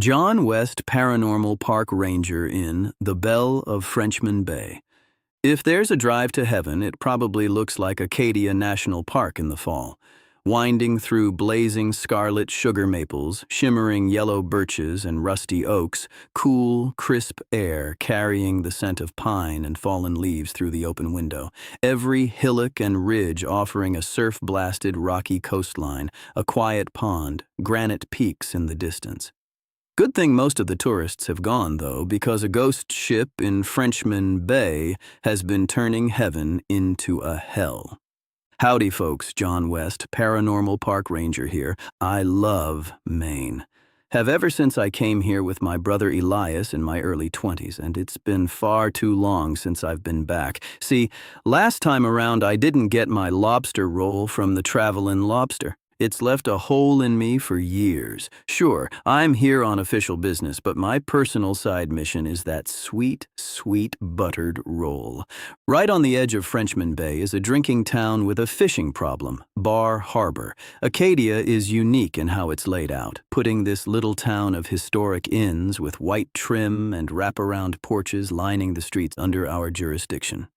John West Paranormal Park Ranger in the Belle of Frenchman Bay. If there's a drive to heaven, it probably looks like Acadia National Park in the fall. Winding through blazing scarlet sugar maples, shimmering yellow birches and rusty oaks, cool, crisp air carrying the scent of pine and fallen leaves through the open window, every hillock and ridge offering a surf-blasted rocky coastline, a quiet pond, granite peaks in the distance. Good thing most of the tourists have gone, though, because a ghost ship in Frenchman Bay has been turning heaven into a hell. Howdy, folks. John West, Paranormal Park Ranger here. I love Maine. Have ever since I came here with my brother Elias in my early 20s, and it's been far too long since I've been back. See, last time around I didn't get my lobster roll from the Travelin' Lobster. It's left a hole in me for years. Sure, I'm here on official business, but my personal side mission is that sweet, sweet buttered roll. Right on the edge of Frenchman Bay is a drinking town with a fishing problem, Bar Harbor. Acadia is unique in how it's laid out, putting this little town of historic inns with white trim and wraparound porches lining the streets under our jurisdiction.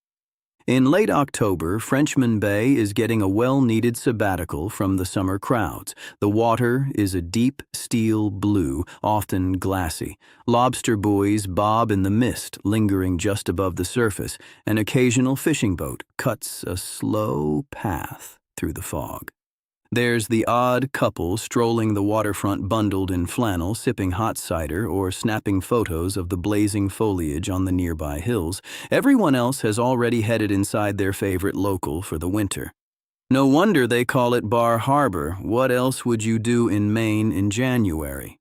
In late October, Frenchman Bay is getting a well-needed sabbatical from the summer crowds. The water is a deep steel blue, often glassy. Lobster buoys bob in the mist, lingering just above the surface. An occasional fishing boat cuts a slow path through the fog. There's the odd couple strolling the waterfront bundled in flannel, sipping hot cider or snapping photos of the blazing foliage on the nearby hills. Everyone else has already headed inside their favorite local for the winter. No wonder they call it Bar Harbor. What else would you do in Maine in January?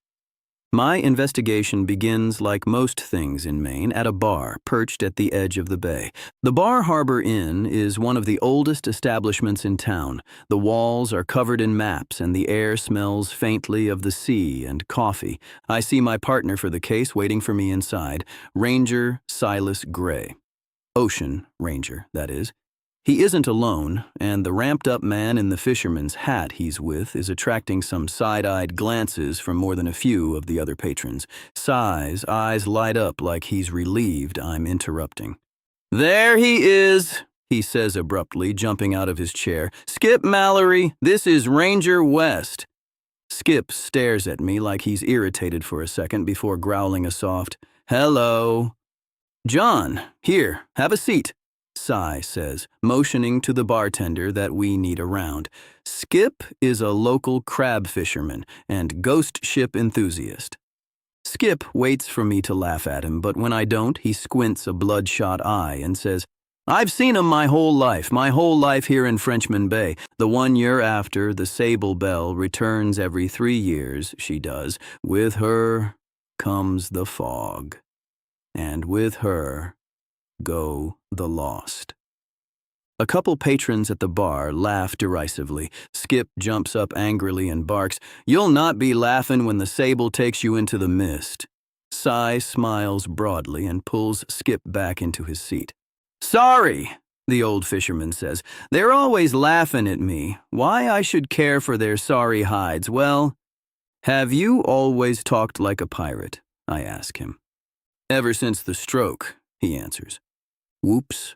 My investigation begins, like most things in Maine, at a bar perched at the edge of the bay. The Bar Harbor Inn is one of the oldest establishments in town. The walls are covered in maps, and the air smells faintly of the sea and coffee. I see my partner for the case waiting for me inside, Ranger Silas Gray. Ocean Ranger, that is. He isn't alone, and the ramped-up man in the fisherman's hat he's with is attracting some side-eyed glances from more than a few of the other patrons. Si's eyes light up like he's relieved I'm interrupting. "There he is," he says abruptly, jumping out of his chair. "Skip Mallory, this is Ranger West." Skip stares at me like he's irritated for a second before growling a soft, "Hello." "John, here, have a seat," Si says, motioning to the bartender that we need a round. Skip is a local crab fisherman and ghost ship enthusiast. Skip waits for me to laugh at him, but when I don't, he squints a bloodshot eye and says, "I've seen him my whole life here in Frenchman Bay. The 1 year after, the sable Belle returns every 3 years, she does. With her comes the fog. And with her go the lost." A couple patrons at the bar laugh derisively. Skip jumps up angrily and barks, "You'll not be laughing when the sable takes you into the mist." Si smiles broadly and pulls Skip back into his seat. "Sorry," the old fisherman says. "They're always laughing at me. Why I should care for their sorry hides? Well, have you always talked like a pirate?" I ask him. "Ever since the stroke," he answers. Whoops.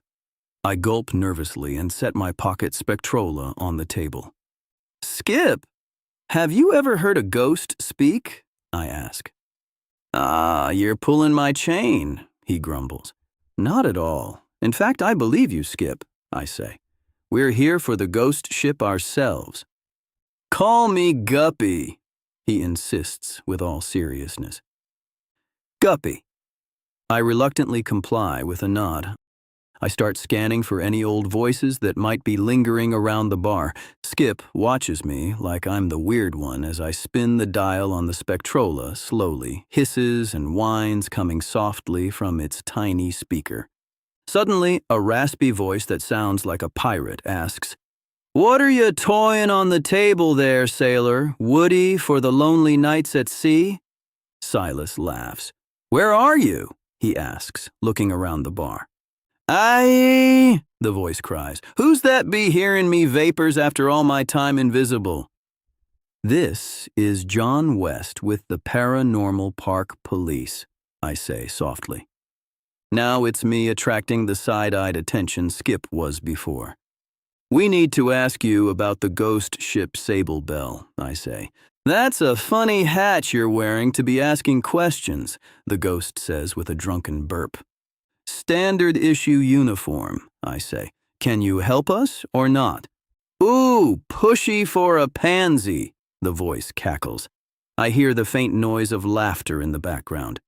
I gulp nervously and set my pocket spectrola on the table. "Skip, have you ever heard a ghost speak?" I ask. "Ah, you're pulling my chain," he grumbles. "Not at all. In fact, I believe you, Skip," I say. "We're here for the ghost ship ourselves." "Call me Guppy," he insists with all seriousness. "Guppy." I reluctantly comply with a nod. I start scanning for any old voices that might be lingering around the bar. Skip watches me like I'm the weird one as I spin the dial on the spectrola slowly, hisses and whines coming softly from its tiny speaker. Suddenly, a raspy voice that sounds like a pirate asks, "What are you toying on the table there, sailor? Woody for the lonely nights at sea?" Silas laughs. "Where are you?" he asks, looking around the bar. "Aye," the voice cries. "Who's that be hearing me vapors after all my time invisible?" This is John West with the Paranormal Park Police, I say softly. Now it's me attracting the side-eyed attention Skip was before. We need to ask you about the ghost ship Belle, I say. That's a funny hat you're wearing to be asking questions, the ghost says with a drunken burp. Standard issue uniform, I say. Can you help us or not? Ooh, pushy for a pansy, the voice cackles. I hear the faint noise of laughter in the background.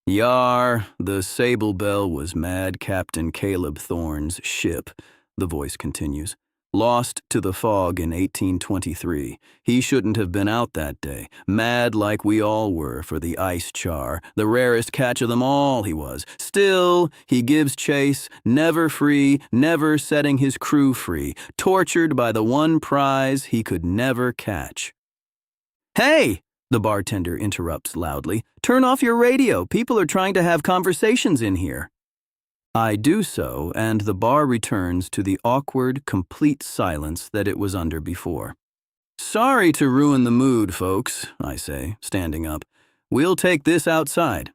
Yar, the Belle was Mad Captain Caleb Thorne's ship, the voice continues. Lost to the fog in 1823. He shouldn't have been out that day. Mad like we all were for the ice char. The rarest catch of them all, he was. Still, he gives chase, never free, never setting his crew free, tortured by the one prize he could never catch. Hey! The bartender interrupts loudly. Turn off your radio. People are trying to have conversations in here. I do so, and the bar returns to the awkward, complete silence that it was under before. Sorry to ruin the mood, folks, I say, standing up. We'll take this outside.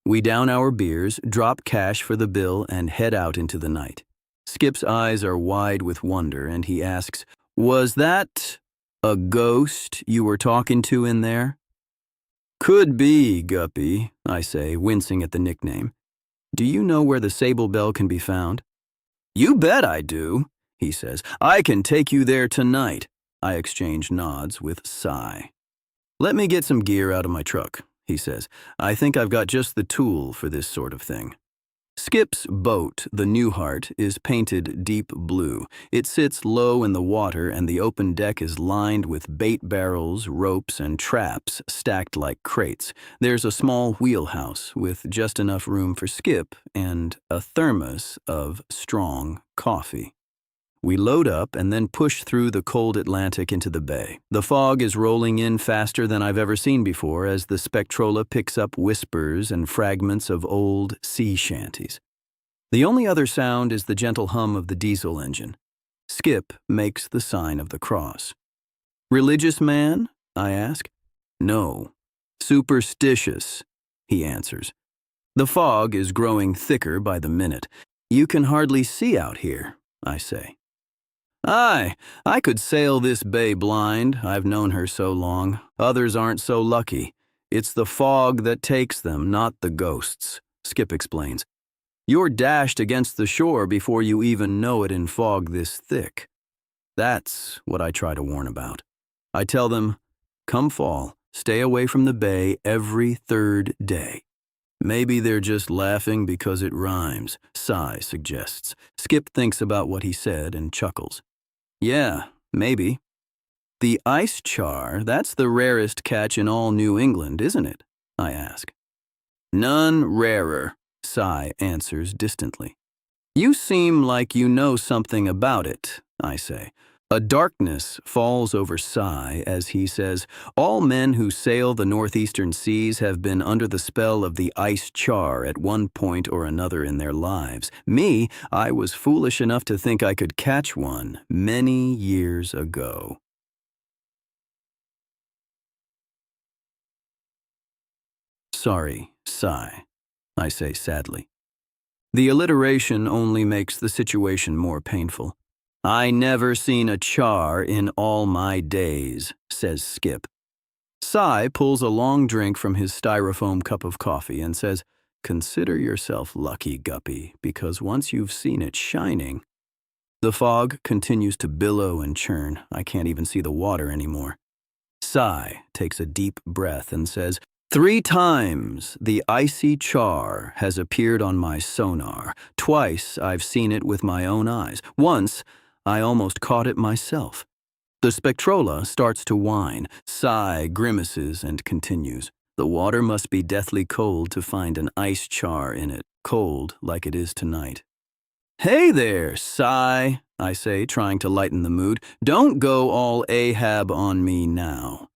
We down our beers, drop cash for the bill, and head out into the night. Skip's eyes are wide with wonder, and he asks, Was that a ghost you were talking to in there? Could be, Guppy, I say, wincing at the nickname. Do you know where the Belle can be found? You bet I do, he says. I can take you there tonight. I exchange nods with sigh. Let me get some gear out of my truck, he says. I think I've got just the tool for this sort of thing. Skip's boat, the Newhart, is painted deep blue. It sits low in the water, and the open deck is lined with bait barrels, ropes, and traps stacked like crates. There's a small wheelhouse with just enough room for Skip and a thermos of strong coffee. We load up and then push through the cold Atlantic into the bay. The fog is rolling in faster than I've ever seen before as the Spectrola picks up whispers and fragments of old sea shanties. The only other sound is the gentle hum of the diesel engine. Skip makes the sign of the cross. Religious man? I ask. No. Superstitious, he answers. The fog is growing thicker by the minute. You can hardly see out here, I say. Aye, I could sail this bay blind. I've known her so long. Others aren't so lucky. It's the fog that takes them, not the ghosts, Skip explains. You're dashed against the shore before you even know it in fog this thick. That's what I try to warn about. I tell them, come fall, stay away from the bay every third day. Maybe they're just laughing because it rhymes, Cy suggests. Skip thinks about what he said and chuckles. Yeah, maybe. The ice char, that's the rarest catch in all New England, isn't it? I ask. None rarer, Cy answers distantly. You seem like you know something about it, I say. A darkness falls over Cy as he says, all men who sail the northeastern seas have been under the spell of the ice char at one point or another in their lives. Me, I was foolish enough to think I could catch one many years ago. Sorry, Cy, I say sadly. The alliteration only makes the situation more painful. I never seen a char in all my days, says Skip. Cy pulls a long drink from his styrofoam cup of coffee and says, Consider yourself lucky, Guppy, because once you've seen it shining. The fog continues to billow and churn. I can't even see the water anymore. Cy takes a deep breath and says, 3 times the icy char has appeared on my sonar. Twice I've seen it with my own eyes. Once, I almost caught it myself. The Spectrola starts to whine. Cy grimaces and continues. The water must be deathly cold to find an ice char in it, cold like it is tonight. Hey there, Cy, I say, trying to lighten the mood. Don't go all Ahab on me now.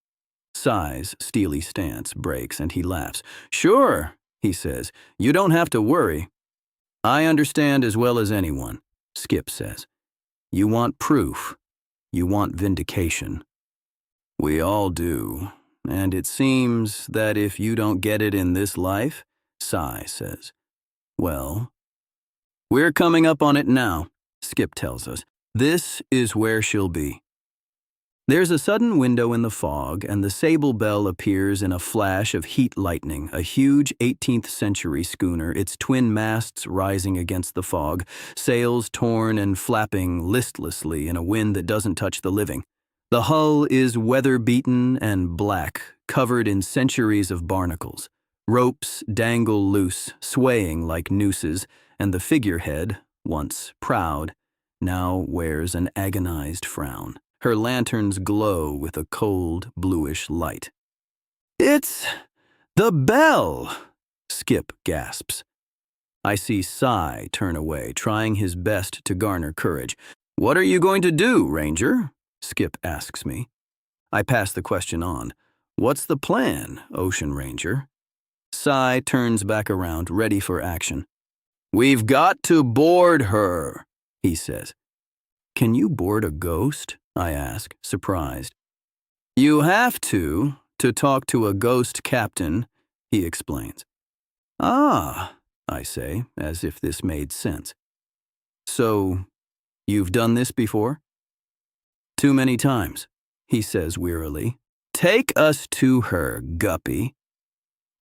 Cy's steely stance breaks and he laughs. Sure, he says, you don't have to worry. I understand as well as anyone, Skip says. You want proof. You want vindication. We all do. And it seems that if you don't get it in this life, Cy says. Well, we're coming up on it now, Skip tells us. This is where she'll be. There's a sudden window in the fog, and the Sable Belle appears in a flash of heat lightning, a huge 18th century schooner, its twin masts rising against the fog, sails torn and flapping listlessly in a wind that doesn't touch the living. The hull is weather-beaten and black, covered in centuries of barnacles. Ropes dangle loose, swaying like nooses, and the figurehead, once proud, now wears an agonized frown. Her lanterns glow with a cold, bluish light. "It's the Belle!" Skip gasps. I see Cy turn away, trying his best to garner courage. "What are you going to do, Ranger?" Skip asks me. I pass the question on. "What's the plan, Ocean Ranger?" Cy turns back around, ready for action. "We've got to board her," he says. "Can you board a ghost?" I ask, surprised. "You have to talk to a ghost captain," he explains. "Ah," I say, as if this made sense. "So, you've done this before?" "Too many times," he says wearily. "Take us to her, Guppy."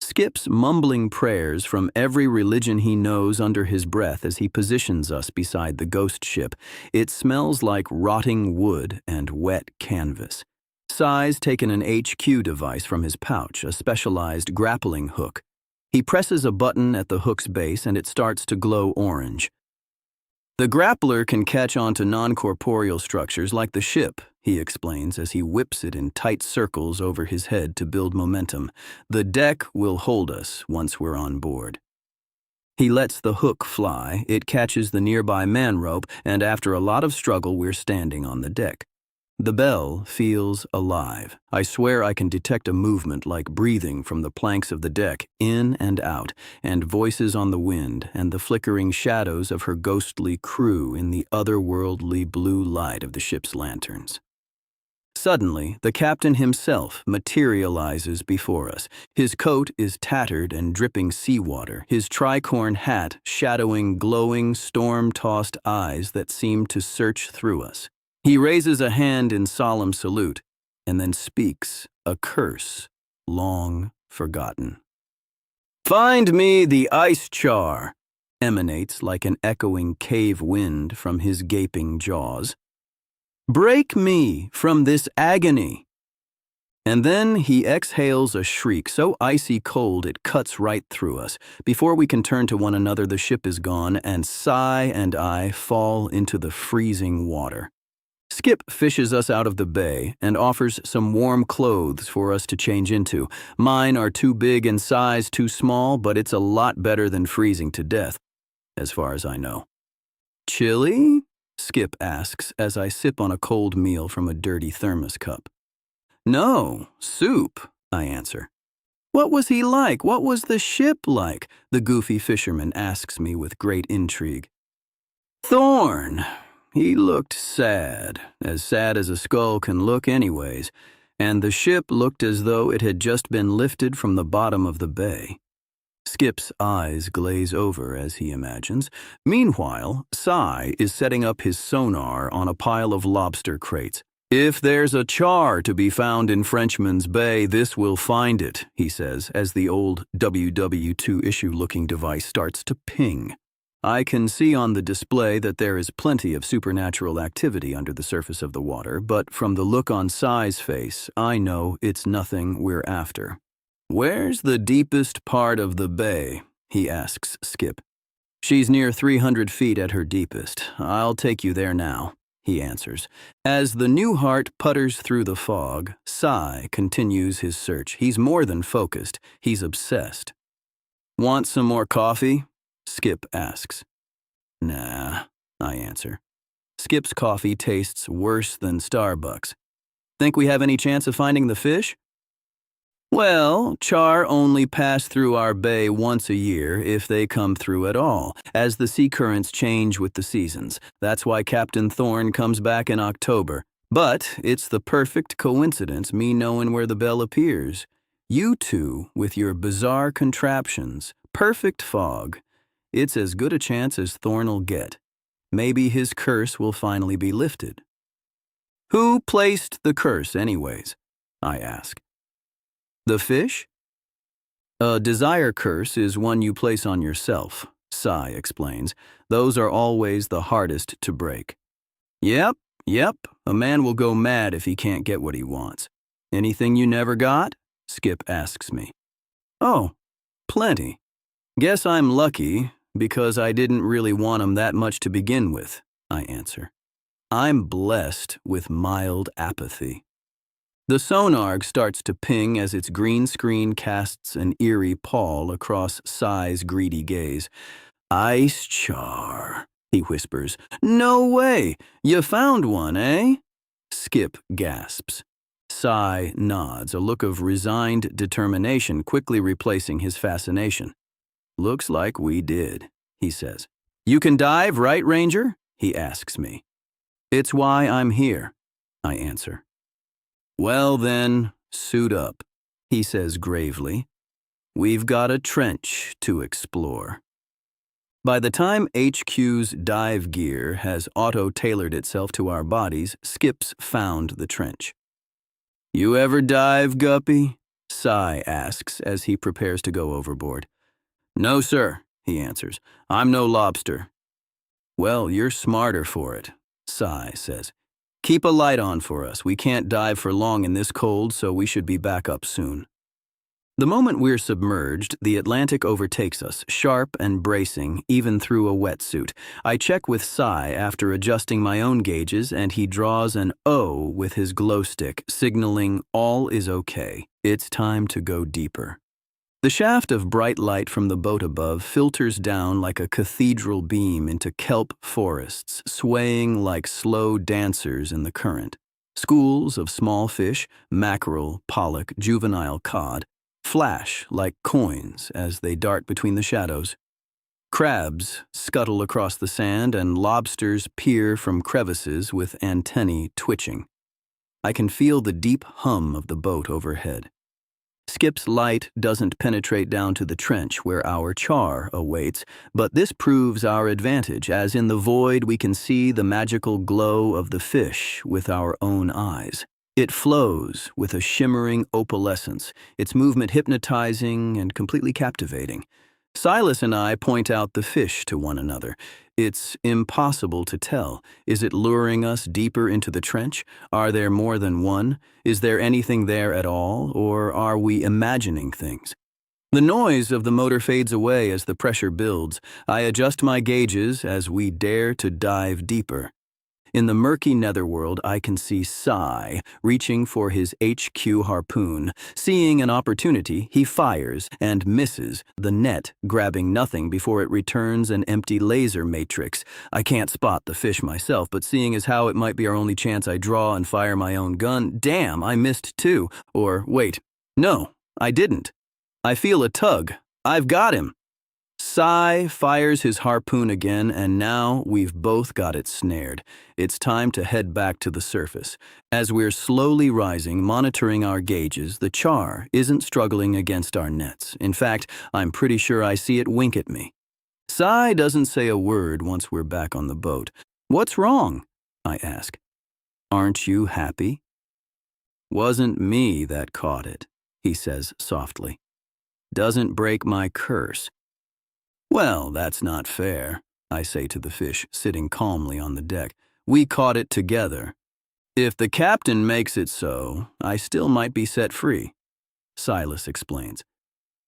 Skip's mumbling prayers from every religion he knows under his breath as he positions us beside the ghost ship. It smells like rotting wood and wet canvas. Cy's taken an HQ device from his pouch, a specialized grappling hook. He presses a button at the hook's base and it starts to glow orange. "The grappler can catch onto non-corporeal structures like the ship," he explains as he whips it in tight circles over his head to build momentum. "The deck will hold us once we're on board." He lets the hook fly, it catches the nearby man rope, and after a lot of struggle, we're standing on the deck. The Belle feels alive. I swear I can detect a movement like breathing from the planks of the deck, in and out, and voices on the wind, and the flickering shadows of her ghostly crew in the otherworldly blue light of the ship's lanterns. Suddenly, the captain himself materializes before us. His coat is tattered and dripping seawater, his tricorn hat shadowing glowing, storm-tossed eyes that seem to search through us. He raises a hand in solemn salute, and then speaks a curse, long forgotten. "Find me the ice char," emanates like an echoing cave wind from his gaping jaws. "Break me from this agony." And then he exhales a shriek so icy cold it cuts right through us. Before we can turn to one another, the ship is gone, and Cy and I fall into the freezing water. Skip fishes us out of the bay and offers some warm clothes for us to change into. Mine are too big and Cy's too small, but it's a lot better than freezing to death, as far as I know. "Chili?" Skip asks as I sip on a cold meal from a dirty thermos cup. "No, soup," I answer. "What was he like? What was the ship like?" the goofy fisherman asks me with great intrigue. "Thorn. He looked sad as a skull can look anyways, and the ship looked as though it had just been lifted from the bottom of the bay." Skip's eyes glaze over as he imagines. Meanwhile, Cy is setting up his sonar on a pile of lobster crates. "If there's a char to be found in Frenchman's Bay, this will find it," he says, as the old WW2 issue-looking device starts to ping. I can see on the display that there is plenty of supernatural activity under the surface of the water, but from the look on Cy's face, I know it's nothing we're after. "Where's the deepest part of the bay?" he asks Skip. "She's near 300 feet at her deepest. I'll take you there now," he answers. As the Newhart putters through the fog, Cy continues his search. He's more than focused, he's obsessed. "Want some more coffee?" Skip asks. "Nah," I answer. Skip's coffee tastes worse than Starbucks. "Think we have any chance of finding the fish?" "Well, char only pass through our bay once a year, if they come through at all, as the sea currents change with the seasons. That's why Captain Thorn comes back in October. But it's the perfect coincidence, me knowing where the Belle appears. You two, with your bizarre contraptions, perfect fog. It's as good a chance as Thorn'll get. Maybe his curse will finally be lifted. Who placed the curse, anyways? I ask. The fish? A desire curse is one you place on yourself, Sai explains. Those are always the hardest to break. Yep, a man will go mad if he can't get what he wants. Anything you never got? Skip asks me. Oh, plenty. Guess I'm lucky, because I didn't really want 'em that much to begin with, I answer. I'm blessed with mild apathy. The sonar starts to ping as its green screen casts an eerie pall across Sai's greedy gaze. Ice char, he whispers. No way! You found one, eh? Skip gasps. Sai nods, a look of resigned determination quickly replacing his fascination. Looks like we did, he says. You can dive, right, Ranger? He asks me. It's why I'm here, I answer. Well then, suit up, he says gravely. We've got a trench to explore. By the time HQ's dive gear has auto-tailored itself to our bodies, Skip's found the trench. You ever dive, Guppy? Sai asks as he prepares to go overboard. No, sir, he answers. I'm no lobster. Well, you're smarter for it, Sai says. Keep a light on for us. We can't dive for long in this cold, so we should be back up soon. The moment we're submerged, the Atlantic overtakes us, sharp and bracing, even through a wetsuit. I check with Sai after adjusting my own gauges, and he draws an O with his glow stick, signaling all is okay. It's time to go deeper. The shaft of bright light from the boat above filters down like a cathedral beam into kelp forests, swaying like slow dancers in the current. Schools of small fish, mackerel, pollock, juvenile cod, flash like coins as they dart between the shadows. Crabs scuttle across the sand, and lobsters peer from crevices with antennae twitching. I can feel the deep hum of the boat overhead. Skip's light doesn't penetrate down to the trench where our char awaits, but this proves our advantage, as in the void we can see the magical glow of the fish with our own eyes. It flows with a shimmering opalescence, its movement hypnotizing and completely captivating. Silas and I point out the fish to one another. It's impossible to tell. Is it luring us deeper into the trench? Are there more than one? Is there anything there at all, or are we imagining things? The noise of the motor fades away as the pressure builds. I adjust my gauges as we dare to dive deeper. In the murky netherworld, I can see Sai reaching for his HQ harpoon. Seeing an opportunity, he fires and misses, the net grabbing nothing before it returns an empty laser matrix. I can't spot the fish myself, but seeing as how it might be our only chance, I draw and fire my own gun. Damn, I missed too. Or wait, no, I didn't. I feel a tug. I've got him. Sai fires his harpoon again, and now we've both got it snared. It's time to head back to the surface. As we're slowly rising, monitoring our gauges, the char isn't struggling against our nets. In fact, I'm pretty sure I see it wink at me. Sai doesn't say a word once we're back on the boat. What's wrong? I ask. Aren't you happy? Wasn't me that caught it, he says softly. Doesn't break my curse. Well, that's not fair, I say to the fish sitting calmly on the deck. We caught it together. If the captain makes it so, I still might be set free, Silas explains.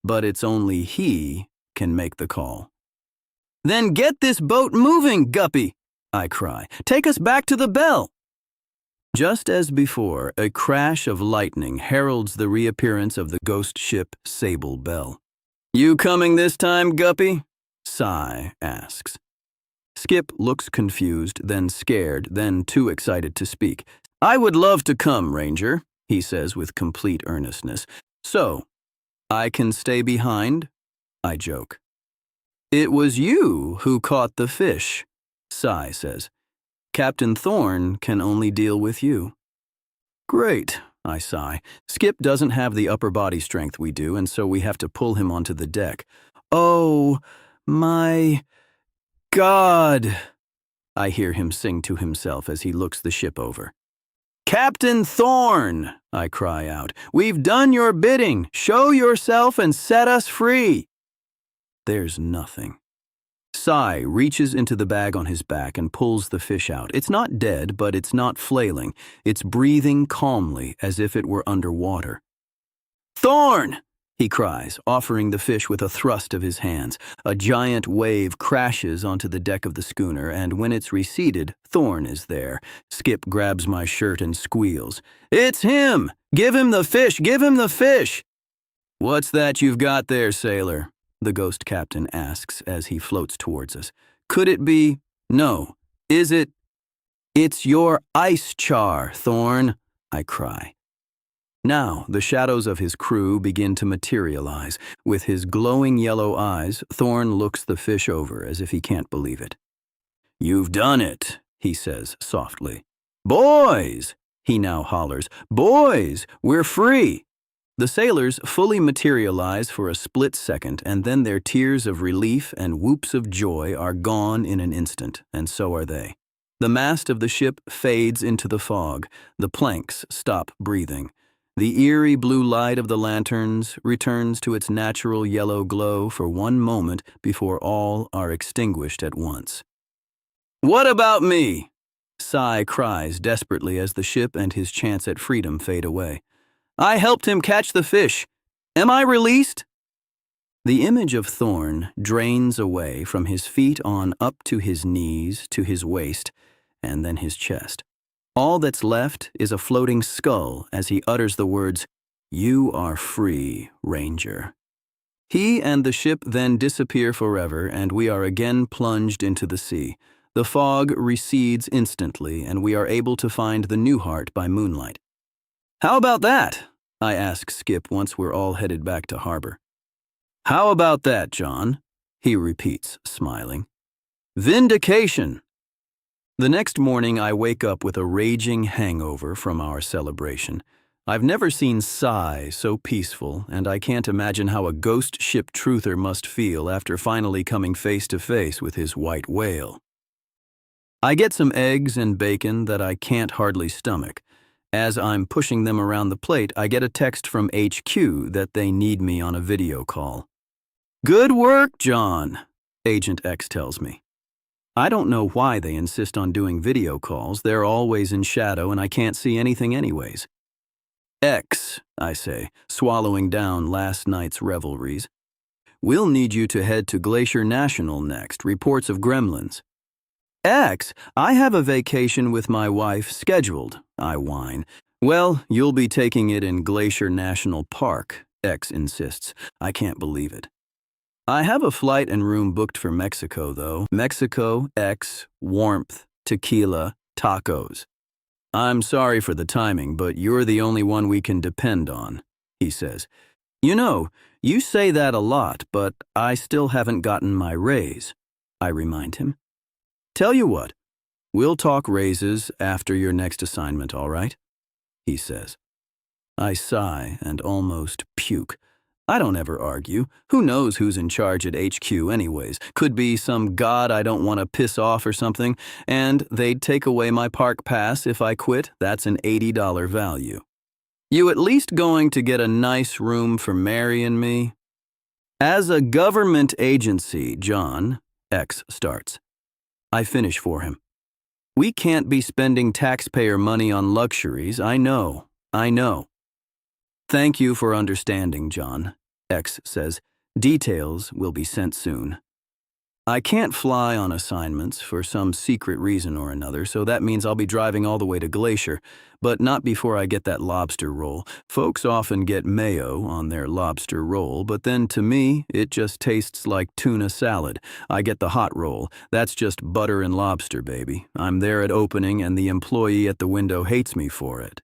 But it's only he can make the call. Then get this boat moving, Guppy, I cry. Take us back to the Belle. Just as before, a crash of lightning heralds the reappearance of the ghost ship Sable Belle. You coming this time, Guppy? Sai asks. Skip looks confused, then scared, then too excited to speak. I would love to come, Ranger, he says with complete earnestness. So, I can stay behind? I joke. It was you who caught the fish, Sai says. Captain Thorn can only deal with you. Great, I sigh. Skip doesn't have the upper body strength we do, and so we have to pull him onto the deck. Oh, my God, I hear him sing to himself as he looks the ship over. Captain Thorne, I cry out, we've done your bidding. Show yourself and set us free. There's nothing. Sai reaches into the bag on his back and pulls the fish out. It's not dead, but it's not flailing. It's breathing calmly as if it were underwater. Thorne! He cries, offering the fish with a thrust of his hands. A giant wave crashes onto the deck of the schooner, and when it's receded, Thorne is there. Skip grabs my shirt and squeals. It's him! Give him the fish! Give him the fish! What's that you've got there, sailor? The ghost captain asks as he floats towards us. Could it be? No. Is it? It's your ice char, Thorne, I cry. Now, the shadows of his crew begin to materialize. With his glowing yellow eyes, Thorne looks the fish over as if he can't believe it. You've done it, he says softly. Boys, he now hollers. Boys, we're free. The sailors fully materialize for a split second, and then their tears of relief and whoops of joy are gone in an instant, and so are they. The mast of the ship fades into the fog. The planks stop breathing. The eerie blue light of the lanterns returns to its natural yellow glow for one moment before all are extinguished at once. What about me? Sai cries desperately as the ship and his chance at freedom fade away. I helped him catch the fish. Am I released? The image of Thorne drains away from his feet on up to his knees, to his waist, and then his chest. All that's left is a floating skull as he utters the words, You are free, Ranger. He and the ship then disappear forever, and we are again plunged into the sea. The fog recedes instantly, and we are able to find the Newhart by moonlight. How about that? I ask Skip once we're all headed back to harbor. How about that, John? He repeats, smiling. Vindication! The next morning I wake up with a raging hangover from our celebration. I've never seen Sai so peaceful, and I can't imagine how a ghost ship truther must feel after finally coming face to face with his white whale. I get some eggs and bacon that I can't hardly stomach. As I'm pushing them around the plate, I get a text from HQ that they need me on a video call. Good work, John, Agent X tells me. I don't know why they insist on doing video calls. They're always in shadow and I can't see anything anyways. X, I say, swallowing down last night's revelries. We'll need you to head to Glacier National next, reports of gremlins. X, I have a vacation with my wife scheduled, I whine. Well, you'll be taking it in Glacier National Park, X insists. I can't believe it. I have a flight and room booked for Mexico, though. Mexico, X, warmth, tequila, tacos. I'm sorry for the timing, but you're the only one we can depend on, he says. You know, you say that a lot, but I still haven't gotten my raise, I remind him. Tell you what, we'll talk raises after your next assignment, all right? He says. I sigh and almost puke. I don't ever argue. Who knows who's in charge at HQ anyways? Could be some god I don't want to piss off or something, and they'd take away my park pass if I quit. That's an $80 value. You at least going to get a nice room for Mary and me? As a government agency, John, X starts. I finish for him. We can't be spending taxpayer money on luxuries. I know. Thank you for understanding, John, X says. Details will be sent soon. I can't fly on assignments for some secret reason or another, so that means I'll be driving all the way to Glacier, but not before I get that lobster roll. Folks often get mayo on their lobster roll, but then to me, it just tastes like tuna salad. I get the hot roll. That's just butter and lobster, baby. I'm there at opening, and the employee at the window hates me for it.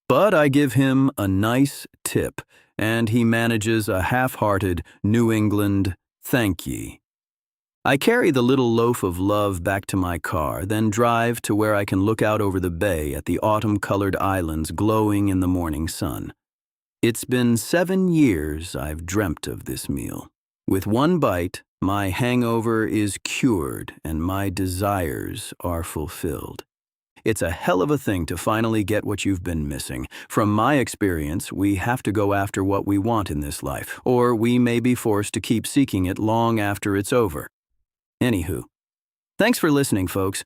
But I give him a nice tip, and he manages a half-hearted New England thank ye. I carry the little loaf of love back to my car, then drive to where I can look out over the bay at the autumn-colored islands glowing in the morning sun. It's been 7 years I've dreamt of this meal. With one bite, my hangover is cured and my desires are fulfilled. It's a hell of a thing to finally get what you've been missing. From my experience, we have to go after what we want in this life, or we may be forced to keep seeking it long after it's over. Anywho, thanks for listening, folks.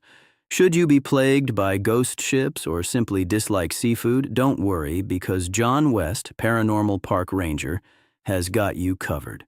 Should you be plagued by ghost ships or simply dislike seafood, don't worry, because John West, Paranormal Park Ranger, has got you covered.